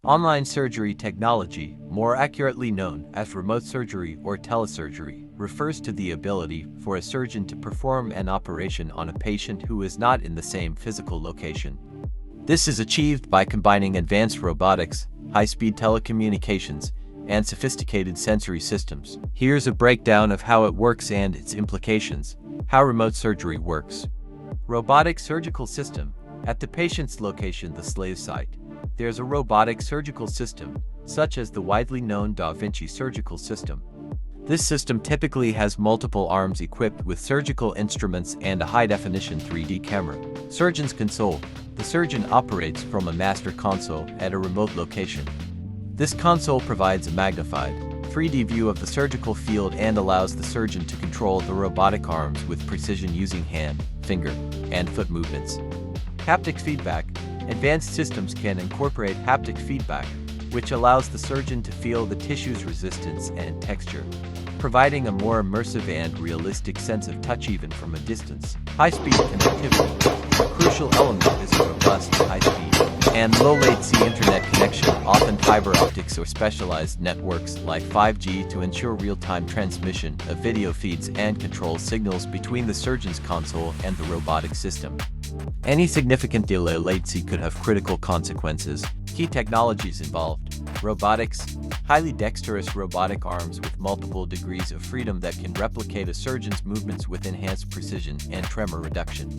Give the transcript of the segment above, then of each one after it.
Online surgery technology, more accurately known as remote surgery or telesurgery, refers to the ability for a surgeon to perform an operation on a patient who is not in the same physical location. This is achieved by combining advanced robotics, high-speed telecommunications, and sophisticated sensory systems. Here's a breakdown of how it works and its implications. How remote surgery works. Robotic surgical system. At the patient's location, the slave site, there's a robotic surgical system, such as the widely known Da Vinci surgical system. This system typically has multiple arms equipped with surgical instruments and a high-definition 3D camera. Surgeon's console. The surgeon operates from a master console at a remote location. This console provides a magnified, 3D view of the surgical field and allows the surgeon to control the robotic arms with precision using hand, finger, and foot movements. Haptic feedback. Advanced systems can incorporate haptic feedback, which allows the surgeon to feel the tissue's resistance and texture, providing a more immersive and realistic sense of touch even from a distance. High-speed connectivity. A crucial element is a robust, high-speed, and low-latency internet connection, often fiber optics or specialized networks like 5G, to ensure real-time transmission of video feeds and control signals between the surgeon's console and the robotic system. Any significant delay or latency could have critical consequences. Key technologies involved. Robotics. Highly dexterous robotic arms with multiple degrees of freedom that can replicate a surgeon's movements with enhanced precision and tremor reduction.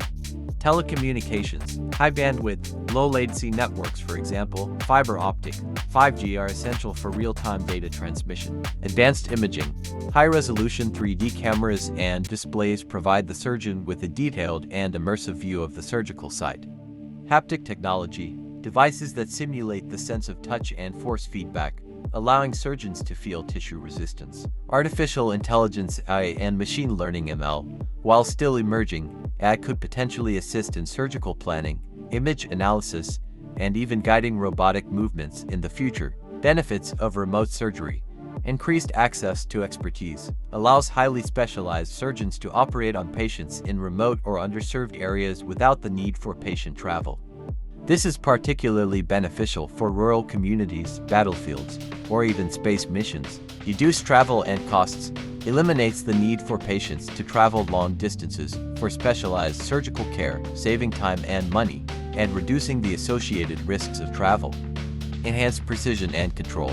Telecommunications. High bandwidth, low latency networks, for example, fiber optic, 5G, are essential for real-time data transmission. Advanced imaging. High-resolution 3D cameras and displays provide the surgeon with a detailed and immersive view of the surgical site. Haptic technology. Devices that simulate the sense of touch and force feedback, allowing surgeons to feel tissue resistance. Artificial intelligence (AI) and machine learning (ML). While still emerging, AI could potentially assist in surgical planning, image analysis, and even guiding robotic movements in the future. Benefits of remote surgery. Increased access to expertise. Allows highly specialized surgeons to operate on patients in remote or underserved areas without the need for patient travel. This is particularly beneficial for rural communities, battlefields, or even space missions. Reduced travel and costs. Eliminates the need for patients to travel long distances for specialized surgical care, saving time and money, and reducing the associated risks of travel. Enhanced precision and control.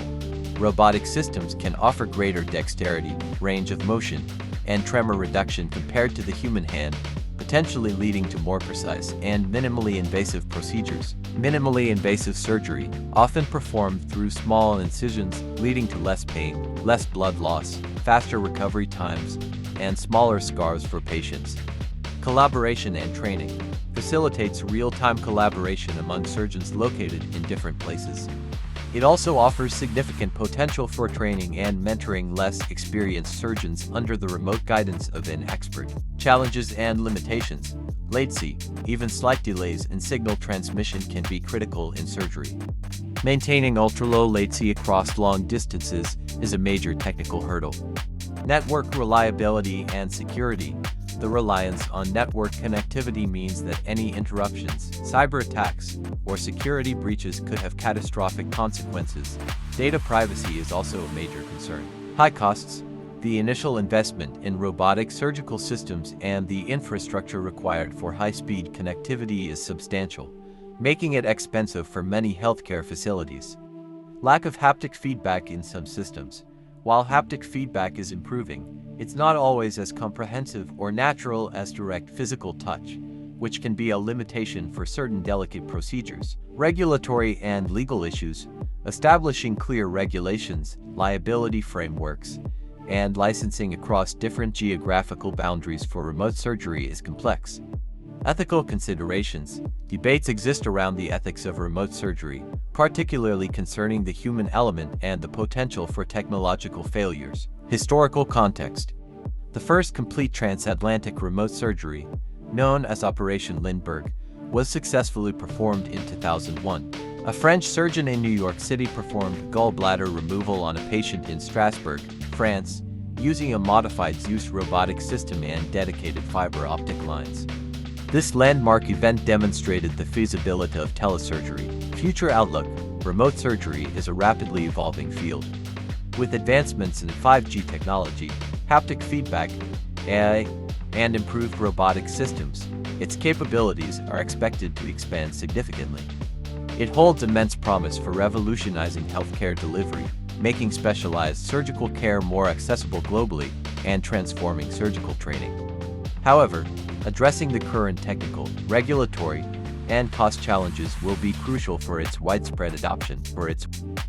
Robotic systems can offer greater dexterity, range of motion, and tremor reduction compared to the human hand, potentially leading to more precise and minimally invasive procedures. Minimally invasive surgery, often performed through small incisions, leading to less pain, less blood loss, faster recovery times, and smaller scars for patients. Collaboration and training. Facilitates real-time collaboration among surgeons located in different places. It also offers significant potential for training and mentoring less experienced surgeons under the remote guidance of an expert. Challenges and limitations. Latency. Even slight delays in signal transmission can be critical in surgery. Maintaining ultra-low latency across long distances is a major technical hurdle. Network reliability and security. The reliance on network connectivity means that any interruptions, cyber attacks, or security breaches could have catastrophic consequences. Data privacy is also a major concern. High costs. The initial investment in robotic surgical systems and the infrastructure required for high-speed connectivity is substantial, making it expensive for many healthcare facilities. Lack of haptic feedback in some systems. While haptic feedback is improving, it's not always as comprehensive or natural as direct physical touch, which can be a limitation for certain delicate procedures. Regulatory and legal issues. Establishing clear regulations, liability frameworks, and licensing across different geographical boundaries for remote surgery is complex. Ethical considerations. Debates exist around the ethics of remote surgery, particularly concerning the human element and the potential for technological failures. Historical context. The first complete transatlantic remote surgery, known as Operation Lindbergh, was successfully performed in 2001. A French surgeon in New York City performed gallbladder removal on a patient in Strasbourg, France, using a modified Zeus robotic system and dedicated fiber optic lines. This landmark event demonstrated the feasibility of telesurgery. Future outlook. remote surgery is a rapidly evolving field. With advancements in 5G technology, haptic feedback, AI, and improved robotic systems, its capabilities are expected to expand significantly. It holds immense promise for revolutionizing healthcare delivery, making specialized surgical care more accessible globally and transforming surgical training. However, addressing the current technical, regulatory, and cost challenges will be crucial for its widespread adoption.